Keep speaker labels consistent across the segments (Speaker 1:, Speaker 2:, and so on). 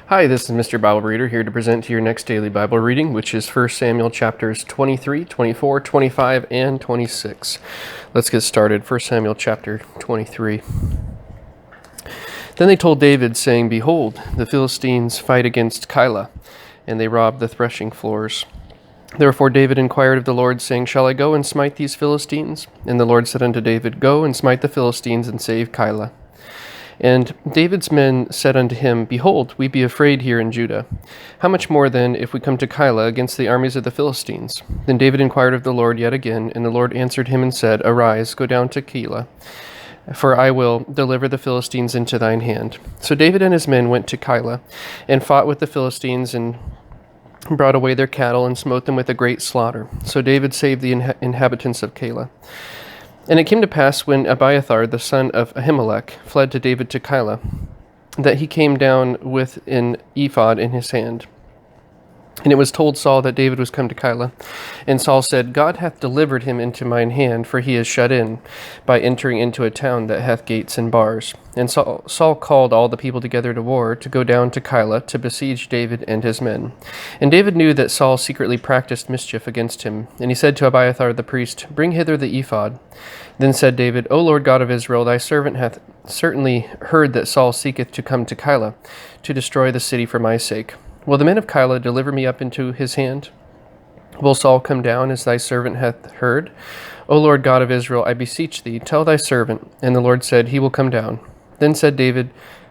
Speaker 1: Hi, this is Mr. Bible Reader here to present to your next daily Bible reading, which is 1 Samuel chapters 23, 24, 25, and 26. Let's get started. 1 Samuel chapter 23. Then they told David, saying, Behold, the Philistines fight against Keilah, and they rob the threshing floors. Therefore David inquired of the Lord, saying, Shall I go and smite these Philistines? And the Lord said unto David, Go and smite the Philistines, and save Keilah. And David's men said unto him, Behold, we be afraid here in Judah. How much more then if we come to Keilah against the armies of the Philistines? Then David inquired of the Lord yet again, and the Lord answered him and said, Arise, go down to Keilah, for I will deliver the Philistines into thine hand. So David and his men went to Keilah, and fought with the Philistines, and brought away their cattle, and smote them with a great slaughter. So David saved the inhabitants of Keilah. And it came to pass, when Abiathar the son of Ahimelech fled to David to Keilah, that he came down with an ephod in his hand. And it was told Saul that David was come to Keilah. And Saul said, God hath delivered him into mine hand, for he is shut in, by entering into a town that hath gates and bars. And Saul called all the people together to war, to go down to Keilah, to besiege David and his men. And David knew that Saul secretly practiced mischief against him. And he said to Abiathar the priest, Bring hither the ephod. Then said David, O Lord God of Israel, thy servant hath certainly heard that Saul seeketh to come to Keilah, to destroy the city for my sake. Will the men of Keilah deliver me up into his hand? Will Saul come down, as thy servant hath heard? O Lord God of Israel, I beseech thee, tell thy servant. And the Lord said, He will come down. Then said David,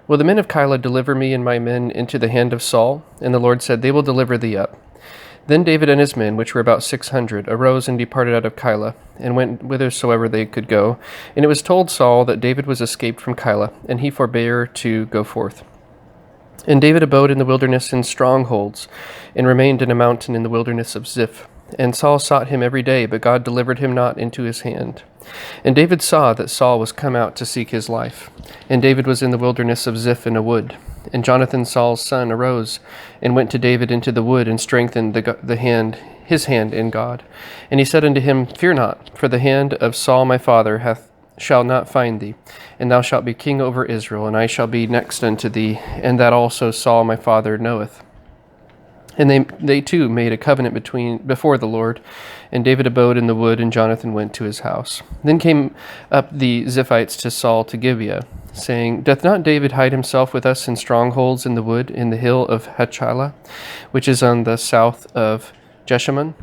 Speaker 1: Will the men of Keilah deliver me and my men into the hand of Saul? And the Lord said, They will deliver thee up. Then David and his men, which were about 600, arose and departed out of Keilah, and went whithersoever they could go. And it was told Saul that David was escaped from Keilah, and he forbare to go forth. And David abode in the wilderness in strongholds, and remained in a mountain in the wilderness of Ziph. And Saul sought him every day, but God delivered him not into his hand. And David saw that Saul was come out to seek his life. And David was in the wilderness of Ziph in a wood. And Jonathan Saul's son arose, and went to David into the wood, and strengthened his hand in God. And he said unto him, Fear not, for the hand of Saul my father shall not find thee, and thou shalt be king over Israel, and I shall be next unto thee, and that also Saul my father knoweth. And they two made a covenant before the Lord, and David abode in the wood, and Jonathan went to his house. Then came up the Ziphites to Saul to Gibeah, saying, Doth not David hide himself with us in strongholds in the wood, in the hill of Hachilah, which is on the south of Jeshimon?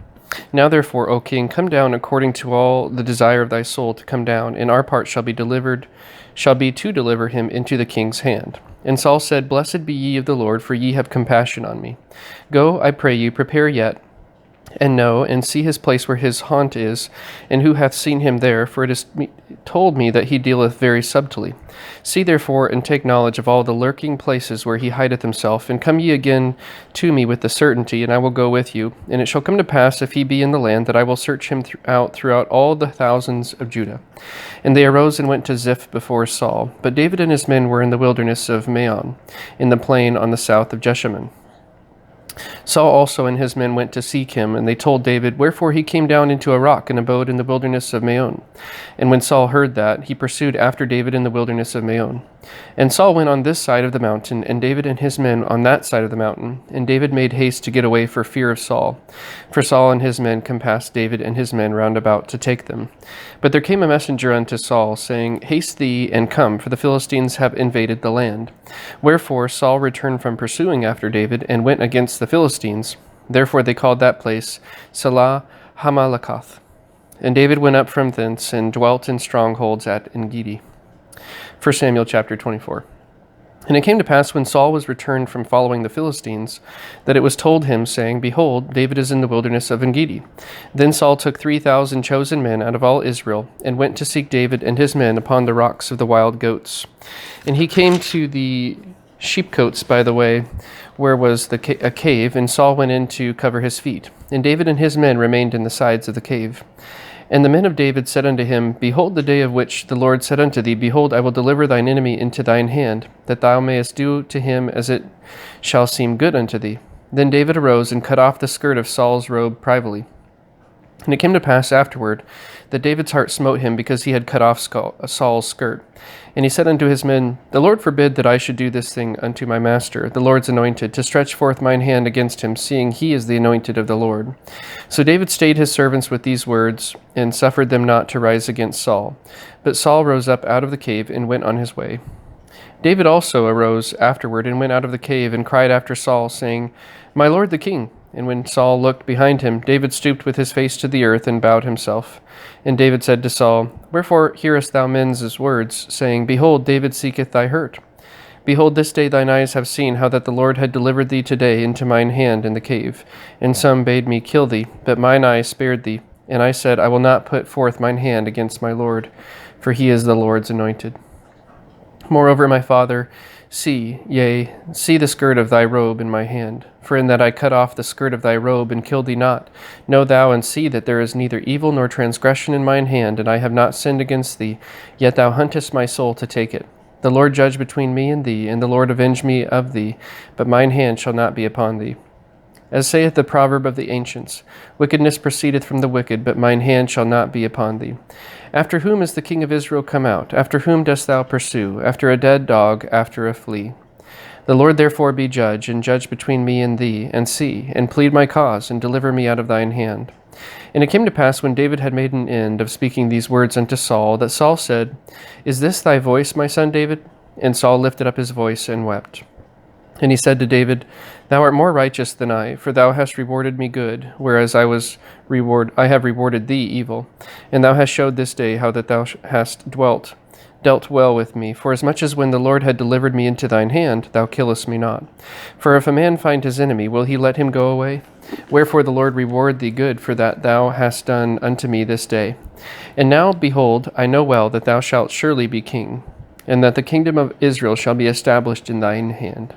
Speaker 1: Now therefore, O king, come down according to all the desire of thy soul to come down, and our part shall be to deliver him into the king's hand. And Saul said, Blessed be ye of the Lord, for ye have compassion on me. Go, I pray you, prepare yet, and know, and see his place where his haunt is, and who hath seen him there, for it is told me that he dealeth very subtly. See therefore, and take knowledge of all the lurking places where he hideth himself, and come ye again to me with the certainty, and I will go with you. And it shall come to pass, if he be in the land, that I will search him throughout all the thousands of Judah. And they arose and went to Ziph before Saul. But David and his men were in the wilderness of Maon, in the plain on the south of Jeshimon. Saul also and his men went to seek him, and they told David, Wherefore he came down into a rock and abode in the wilderness of Maon. And when Saul heard that, he pursued after David in the wilderness of Maon. And Saul went on this side of the mountain, and David and his men on that side of the mountain. And David made haste to get away for fear of Saul. For Saul and his men compassed David and his men round about to take them. But there came a messenger unto Saul, saying, Haste thee and come, for the Philistines have invaded the land. Wherefore Saul returned from pursuing after David, and went against the Philistines. Therefore they called that place Selah Hamalakoth. And David went up from thence, and dwelt in strongholds at Engedi. 1 Samuel chapter 24. And it came to pass, when Saul was returned from following the Philistines, that it was told him, saying, Behold, David is in the wilderness of Engedi. Then Saul took 3,000 chosen men out of all Israel, and went to seek David and his men upon the rocks of the wild goats. And he came to the sheepcotes by the way, where was a cave, and Saul went in to cover his feet. And David and his men remained in the sides of the cave. And the men of David said unto him, Behold the day of which the Lord said unto thee, Behold, I will deliver thine enemy into thine hand, that thou mayest do to him as it shall seem good unto thee. Then David arose and cut off the skirt of Saul's robe privily. And it came to pass afterward that David's heart smote him because he had cut off Saul's skirt. And he said unto his men, The Lord forbid that I should do this thing unto my master, the Lord's anointed, to stretch forth mine hand against him, seeing he is the anointed of the Lord. So David stayed his servants with these words, and suffered them not to rise against Saul. But Saul rose up out of the cave and went on his way. David also arose afterward and went out of the cave and cried after Saul, saying, My lord the king. And when Saul looked behind him, David stooped with his face to the earth and bowed himself. And David said to Saul, Wherefore hearest thou men's words, saying, Behold, David seeketh thy hurt? Behold, this day thine eyes have seen how that the Lord had delivered thee today into mine hand in the cave. And some bade me kill thee, but mine eye spared thee. And I said, I will not put forth mine hand against my Lord, for he is the Lord's anointed. Moreover, my father, see the skirt of thy robe in my hand. For in that I cut off the skirt of thy robe and killed thee not, know thou and see that there is neither evil nor transgression in mine hand, and I have not sinned against thee, yet thou huntest my soul to take it. The Lord judge between me and thee, and the Lord avenge me of thee, but mine hand shall not be upon thee. As saith the proverb of the ancients, Wickedness proceedeth from the wicked, but mine hand shall not be upon thee. After whom is the king of Israel come out? After whom dost thou pursue? After a dead dog, after a flea. The Lord therefore be judge, and judge between me and thee, and see, and plead my cause, and deliver me out of thine hand. And it came to pass, when David had made an end of speaking these words unto Saul, that Saul said, Is this thy voice, my son David? And Saul lifted up his voice and wept. And he said to David, Thou art more righteous than I, for thou hast rewarded me good, whereas I have rewarded thee evil. And thou hast showed this day how that thou hast dealt well with me, for as much as when the Lord had delivered me into thine hand, thou killest me not. For if a man find his enemy, will he let him go away? Wherefore the Lord reward thee good for that thou hast done unto me this day. And now, behold, I know well that thou shalt surely be king, and that the kingdom of Israel shall be established in thine hand.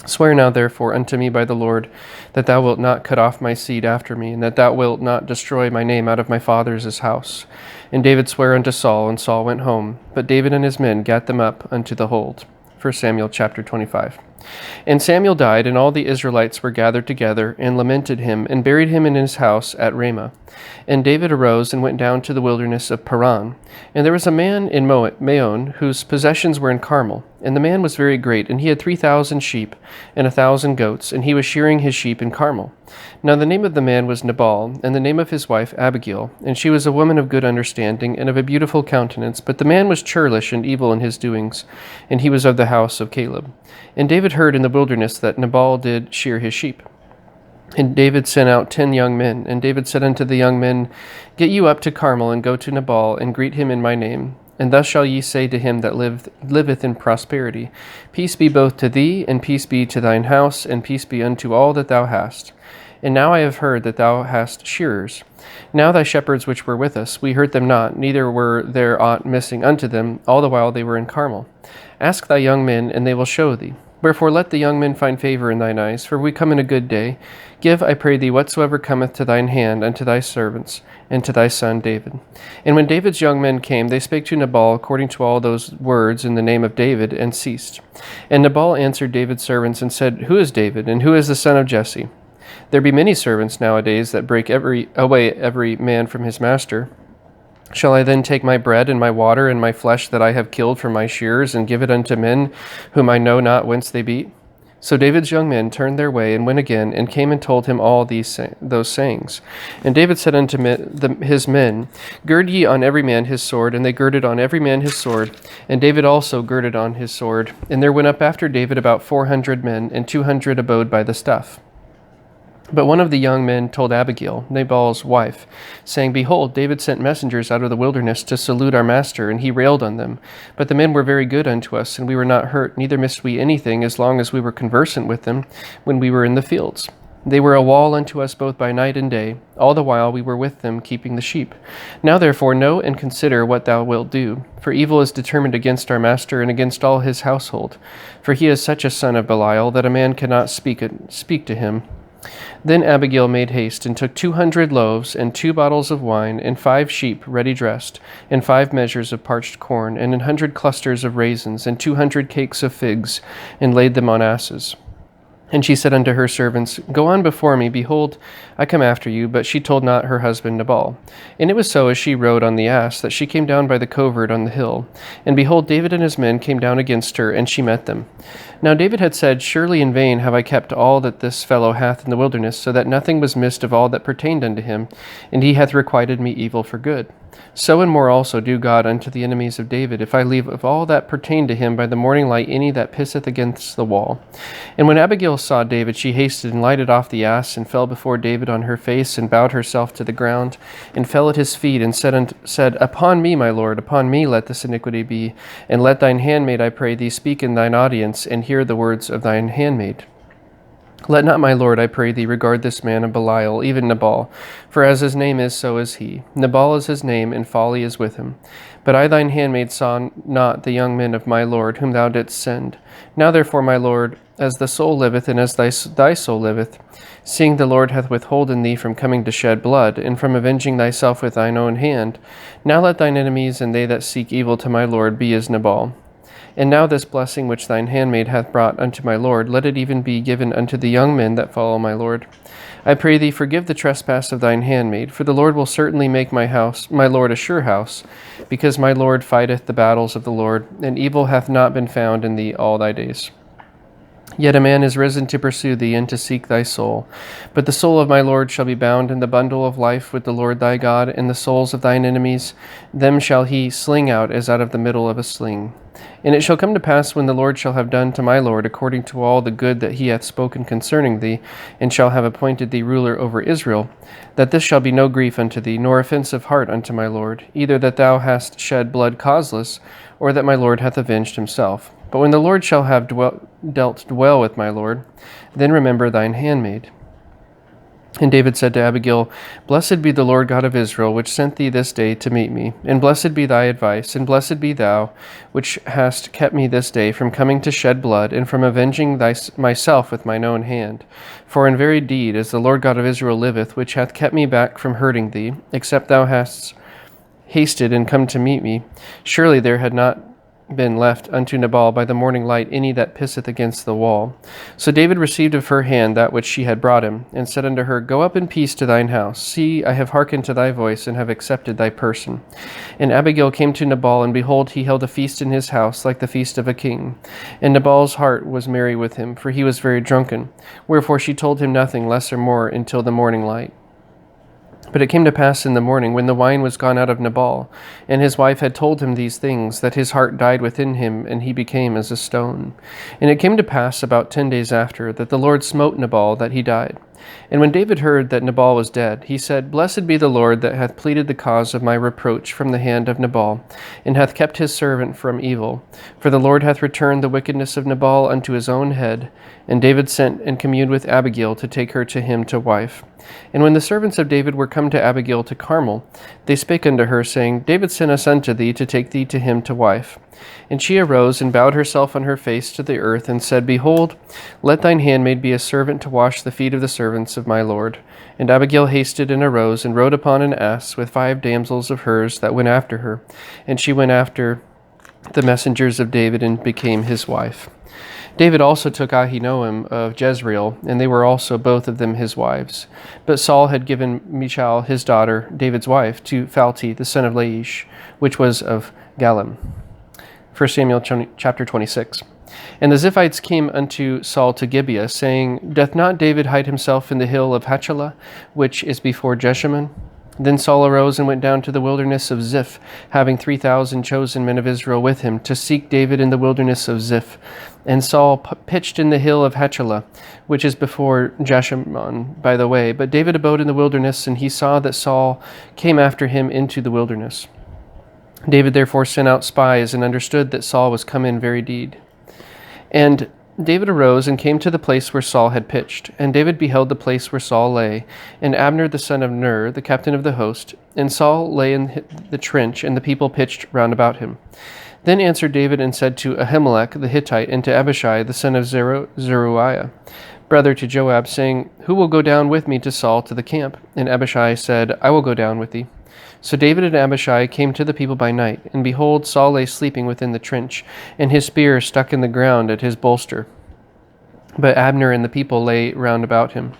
Speaker 1: Swear now therefore unto me by the Lord, that thou wilt not cut off my seed after me, and that thou wilt not destroy my name out of my father's house. And David sware unto Saul, and Saul went home. But David and his men gat them up unto the hold. 1 Samuel chapter 25. And Samuel died, and all the Israelites were gathered together, and lamented him, and buried him in his house at Ramah. And David arose and went down to the wilderness of Paran. And there was a man in Maon, whose possessions were in Carmel. And the man was very great, and he had 3,000 sheep, and 1,000 goats, and he was shearing his sheep in Carmel. Now the name of the man was Nabal, and the name of his wife Abigail. And she was a woman of good understanding, and of a beautiful countenance. But the man was churlish and evil in his doings, and he was of the house of Caleb. And David heard in the wilderness that Nabal did shear his sheep. And David sent out 10 young men. And David said unto the young men, Get you up to Carmel, and go to Nabal, and greet him in my name. And thus shall ye say to him that liveth in prosperity, Peace be both to thee, and peace be to thine house, and peace be unto all that thou hast. And now I have heard that thou hast shearers. Now thy shepherds which were with us, we hurt them not, neither were there aught missing unto them, all the while they were in Carmel. Ask thy young men, and they will show thee. Wherefore let the young men find favor in thine eyes, for we come in a good day. Give, I pray thee, whatsoever cometh to thine hand unto thy servants, and to thy son David. And when David's young men came, they spake to Nabal according to all those words in the name of David, and ceased. And Nabal answered David's servants, and said, Who is David, and who is the son of Jesse? There be many servants nowadays that break away every man from his master. Shall I then take my bread and my water and my flesh that I have killed from my shearers, and give it unto men whom I know not whence they be? So David's young men turned their way, and went again, and came and told him all those sayings. And David said unto his men, Gird ye on every man his sword. And they girded on every man his sword. And David also girded on his sword. And there went up after David about 400 men, and 200 abode by the stuff. But one of the young men told Abigail, Nabal's wife, saying, Behold, David sent messengers out of the wilderness to salute our master, and he railed on them. But the men were very good unto us, and we were not hurt, neither missed we anything, as long as we were conversant with them when we were in the fields. They were a wall unto us both by night and day, all the while we were with them keeping the sheep. Now therefore know and consider what thou wilt do, for evil is determined against our master and against all his household. For he is such a son of Belial that a man cannot speak to him. Then Abigail made haste, and took 200 loaves, and 2 bottles of wine, and 5 sheep ready dressed, and 5 measures of parched corn, and 100 clusters of raisins, and 200 cakes of figs, and laid them on asses. And she said unto her servants, Go on before me, behold, I come after you. But she told not her husband Nabal. And it was so, as she rode on the ass, that she came down by the covert on the hill. And behold, David and his men came down against her, and she met them. Now David had said, Surely in vain have I kept all that this fellow hath in the wilderness, so that nothing was missed of all that pertained unto him, and he hath requited me evil for good. So and more also do God unto the enemies of David, if I leave of all that pertained to him by the morning light any that pisseth against the wall. And when Abigail saw David, she hasted and lighted off the ass, and fell before David on her face, and bowed herself to the ground, and fell at his feet, and said, Upon me, my lord, upon me let this iniquity be, and let thine handmaid, I pray thee, speak in thine audience, and hear the words of thine handmaid. Let not my lord, I pray thee, regard this man of Belial, even Nabal, for as his name is, so is he. Nabal is his name, and folly is with him. But I thine handmaid saw not the young men of my lord, whom thou didst send. Now therefore, my lord, as the soul liveth, and as thy soul liveth, seeing the Lord hath withholden thee from coming to shed blood, and from avenging thyself with thine own hand, now let thine enemies and they that seek evil to my lord be as Nabal. And now this blessing which thine handmaid hath brought unto my lord, let it even be given unto the young men that follow my lord. I pray thee, forgive the trespass of thine handmaid, for the Lord will certainly make my lord a sure house, because my lord fighteth the battles of the Lord, and evil hath not been found in thee all thy days. Yet a man is risen to pursue thee and to seek thy soul. But the soul of my Lord shall be bound in the bundle of life with the Lord thy God, and the souls of thine enemies, them shall he sling out as out of the middle of a sling. And it shall come to pass, when the Lord shall have done to my Lord according to all the good that he hath spoken concerning thee, and shall have appointed thee ruler over Israel, that this shall be no grief unto thee, nor offense of heart unto my Lord, either that thou hast shed blood causeless, or that my Lord hath avenged himself. But when the Lord shall have dealt well with my Lord, then remember thine handmaid. And David said to Abigail, Blessed be the Lord God of Israel, which sent thee this day to meet me. And blessed be thy advice, and blessed be thou, which hast kept me this day from coming to shed blood, and from avenging myself with mine own hand. For in very deed, as the Lord God of Israel liveth, which hath kept me back from hurting thee, except thou hast hasted and come to meet me, surely there had not been left unto Nabal by the morning light any that pisseth against the wall. So David received of her hand that which she had brought him, and said unto her, Go up in peace to thine house. See, I have hearkened to thy voice, and have accepted thy person. And Abigail came to Nabal, and behold, he held a feast in his house, like the feast of a king. And Nabal's heart was merry with him, for he was very drunken. Wherefore she told him nothing less or more until the morning light. But it came to pass in the morning, when the wine was gone out of Nabal, and his wife had told him these things, that his heart died within him, and he became as a stone. And it came to pass about 10 days after, that the Lord smote Nabal, that he died. And when David heard that Nabal was dead, he said, Blessed be the Lord that hath pleaded the cause of my reproach from the hand of Nabal, and hath kept his servant from evil. For the Lord hath returned the wickedness of Nabal unto his own head. And David sent and communed with Abigail to take her to him to wife. And when the servants of David were come to Abigail to Carmel, they spake unto her, saying, David sent us unto thee to take thee to him to wife. And she arose and bowed herself on her face to the earth, and said, Behold, let thine handmaid be a servant to wash the feet of the servants of my lord. And Abigail hasted and arose, and rode upon an ass with 5 damsels of hers that went after her. And she went after the messengers of David, and became his wife. David also took Ahinoam of Jezreel, and they were also both of them his wives. But Saul had given Michal his daughter, David's wife, to Phalti, the son of Laish, which was of Galim. 1 Samuel chapter 26. And the Ziphites came unto Saul to Gibeah, saying, Doth not David hide himself in the hill of Hachilah, which is before Jeshimon? Then Saul arose and went down to the wilderness of Ziph, having 3,000 chosen men of Israel with him, to seek David in the wilderness of Ziph. And Saul pitched in the hill of Hachilah, which is before Jeshimon by the way. But David abode in the wilderness, and he saw that Saul came after him into the wilderness. David therefore sent out spies, and understood that Saul was come in very deed. And David arose and came to the place where Saul had pitched. And David beheld the place where Saul lay, and Abner the son of Ner, the captain of the host. And Saul lay in the trench, and the people pitched round about him. Then answered David and said to Ahimelech the Hittite, and to Abishai the son of Zeruiah, brother to Joab, saying, Who will go down with me to Saul to the camp? And Abishai said, I will go down with thee. So David and Abishai came to the people by night, and behold, Saul lay sleeping within the trench, and his spear stuck in the ground at his bolster. but Abner and the people lay round about him.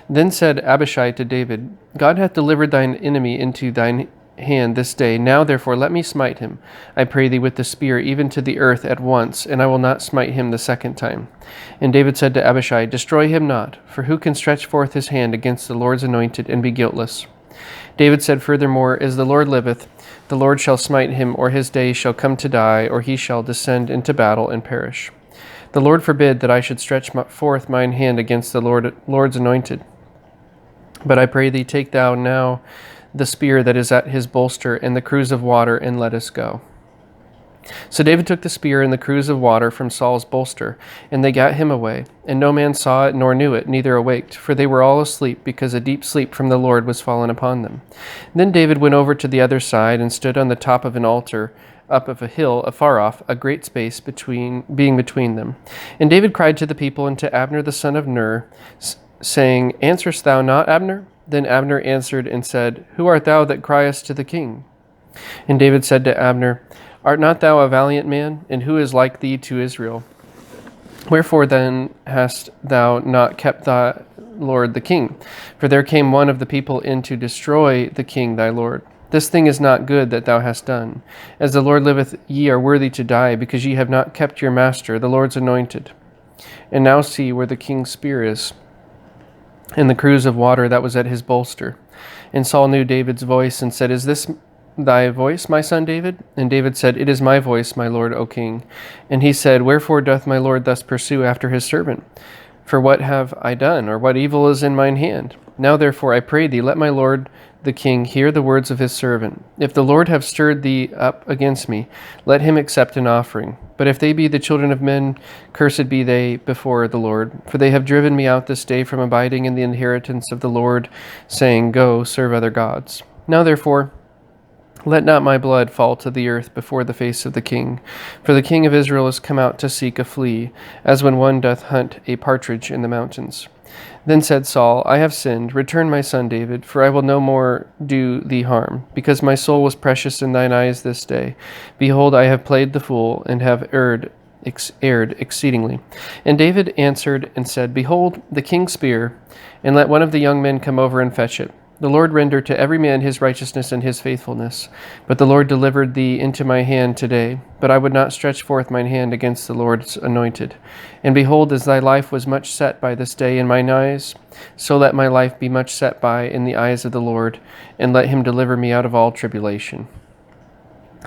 Speaker 1: Then said Abishai to David, God hath delivered thine enemy into thine hand this day. Now therefore let me smite him, I pray thee, with the spear, even to the earth at once, and I will not smite him the second time. And David said to Abishai, Destroy him not, for who can stretch forth his hand against the Lord's anointed and be guiltless? David said furthermore, As the Lord liveth, the Lord shall smite him, or his days shall come to die, or he shall descend into battle and perish. The Lord forbid that I should stretch forth mine hand against the Lord's anointed. But I pray thee, take thou now the spear that is at his bolster, and the cruse of water, and let us go. So David took the spear and the cruse of water from Saul's bolster, and they gat him away. And no man saw it nor knew it, neither awaked, for they were all asleep, because a deep sleep from the Lord was fallen upon them. Then David went over to the other side, and stood on the top of an altar, up of a hill afar off, a great space being between them. And David cried to the people and to Abner the son of Ner, saying, Answerest thou not, Abner? Then Abner answered and said, Who art thou that criest to the king? And David said to Abner, Art not thou a valiant man? And who is like thee to Israel? Wherefore then hast thou not kept thy lord the king? For there came one of the people in to destroy the king thy lord. This thing is not good that thou hast done. As the Lord liveth, ye are worthy to die, because ye have not kept your master, the Lord's anointed. And now see where the king's spear is, and the cruse of water that was at his bolster. And Saul knew David's voice, and said, Is this thy voice, my son David? And David said, It is my voice, my lord, O king. And he said, Wherefore doth my lord thus pursue after his servant? For what have I done, or what evil is in mine hand? Now therefore I pray thee, let my lord the king hear the words of his servant. If the Lord have stirred thee up against me, let him accept an offering. But if they be the children of men, cursed be they before the Lord. For they have driven me out this day from abiding in the inheritance of the Lord, saying, Go, serve other gods. Now therefore, let not my blood fall to the earth before the face of the king. For the king of Israel is come out to seek a flea, as when one doth hunt a partridge in the mountains. Then said Saul, I have sinned. Return, my son David, for I will no more do thee harm, because my soul was precious in thine eyes this day. Behold, I have played the fool, and have erred exceedingly. And David answered and said, Behold, the king's spear, and let one of the young men come over and fetch it. The Lord render to every man his righteousness and his faithfulness. But the Lord delivered thee into my hand today. But I would not stretch forth mine hand against the Lord's anointed. And behold, as thy life was much set by this day in mine eyes, so let my life be much set by in the eyes of the Lord, and let him deliver me out of all tribulation.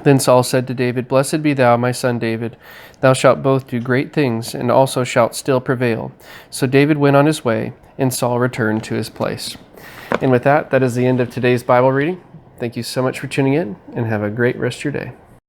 Speaker 1: Then Saul said to David, Blessed be thou, my son David. Thou shalt both do great things, and also shalt still prevail. So David went on his way, and Saul returned to his place. And with that, that is the end of today's Bible reading. Thank you so much for tuning in, and have a great rest of your day.